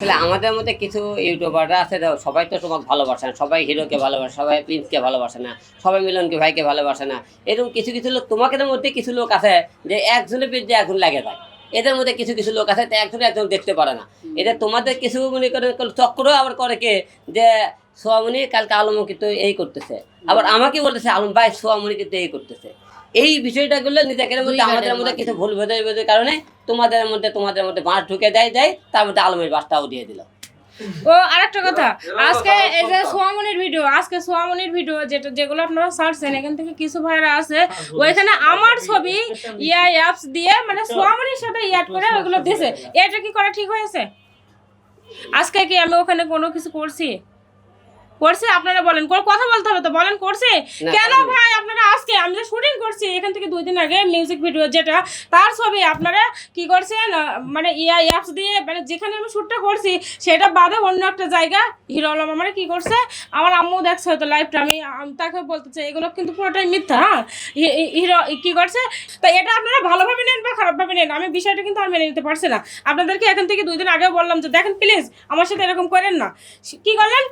আসলে আমাদের মধ্যে কিছু ইউটিউবাররা আছে সবাই তো তোমাকে ভালোবাসে না, সবাই হিরোকে ভালোবাসে, সবাই প্রিন্সকে ভালোবাসে না, সবাই মিলনকে ভাইকে ভালোবাসে না। এরকম কিছু কিছু লোক তোমাদের মধ্যে কিছু লোক আছে যে একজনের বিরুদ্ধে একজন লাগে যায়। এদের মধ্যে কিছু কিছু লোক আছে একজন একজন দেখতে পারে না। এটা তোমাদের কিছু মনে করে চক্র আবার করে কে যে সোয়ামনি কালকে আলমও কিন্তু এই করতেছে, আবার আমাকে বলতেছে আলম ভাই সোয়ামনি কিন্তু এই করতেছে। এই বিষয়টাগুলো নিজেদের মধ্যে আমাদের মধ্যে কিছু ভুল বোঝার কারণে তোমাদের মধ্যে বাঁশ ঢুকে দেয়, তার মধ্যে আলমের বাসটাও দিয়ে দিল। ও আরেকটা কথা, আজকে এই যে সোয়ামনির ভিডিও যেগুলো আপনারা সার্চছেন, এখান থেকে কিছু ভাইরা আছে ওইখানে আমার ছবি অ্যাপস দিয়ে মানে সোয়ামনির সাথে ইয়াড করে ওইগুলো দিয়েছে। এটা কি করা ঠিক হয়েছে? আজকে কি আমি ওখানে কোনো কিছু করছি? আপনারা বলেন, কথা বলতে হবে তো, বলেন করছে কেন ভাই? আপনারা আজকে আমি যে শুটিং করছি এখান থেকে 2 দিন আগে মিউজিক ভিডিও যেটা তার ছবি আপনারা কি করছেন মানে অ্যাপস দিয়ে, মানে যেখানে আমি শ্যুটটা করছি সেটা বাদে অন্য একটা জায়গা হিরো আলম আমার কি করছে, আমার আম্মু দেখছে হয়তো লাইভটা, আমি তাকে বলতে চাই এগুলো কিন্তু পুরোটাই মিথ্যা। হ্যাঁ, হিরো কি করছে তা এটা আপনারা ভালোভাবে নেন বা খারাপভাবে নেন, আমি বিষয়টা কিন্তু আর মেনে নিতে পারছি না। আপনাদেরকে এখান থেকে 2 দিন আগেও বললাম যে দেখেন প্লিজ আমার সাথে এরকম করেন না। কি করলেন?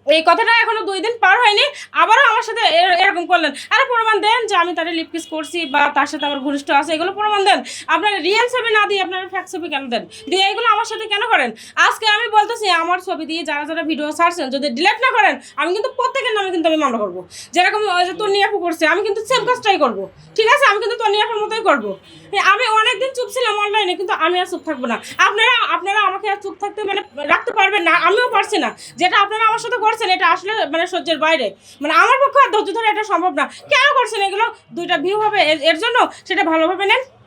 এই কথাটা এখনো 2 দিন পার হয়নি, আবারও আমার সাথে এরকম করলেন। আরে প্রমাণ দেন যে আমি তার লিপ কিস করছি বা তার সাথে আমার ঘনিষ্ঠ আছে, এগুলো প্রমাণ দেন। আপনারা রিয়েল ছবি না দিয়ে আপনারা ফ্যাক ছবি কেন দেন? দিয়ে এগুলো আমার সাথে কেন করেন? আজকে আমি বলতেছি আমার ছবি দিয়ে যারা যারা ভিডিও ছাড়ছেন যদি ডিলিট না করেন, আমি কিন্তু প্রত্যেকের নামে কিন্তু আমি মামলা করবো। যেরকম তন্নিয়াপু করছে আমি কিন্তু সেম কাজটাই করবো। ঠিক আছে, আমি কিন্তু তন্নিয়াপুর মতোই করবো। আমি অনেকদিন চুপ ছিলাম অনলাইনে, কিন্তু আমি আর চুপ থাকবো না। আপনারা আমাকে আর চুপ থাকতে মানে রাখতে পারবেন না, আমিও পারছি না। যেটা আপনারা আমার সাথে করছেন এটা আসলে মানে সহ্যের বাইরে, মানে আমার পক্ষে আর ধৈর্য ধরে এটা সম্ভব না। কেন করছেন এগুলো? 2টা ভিউ হবে এর জন্য, সেটা ভালোভাবে নেন।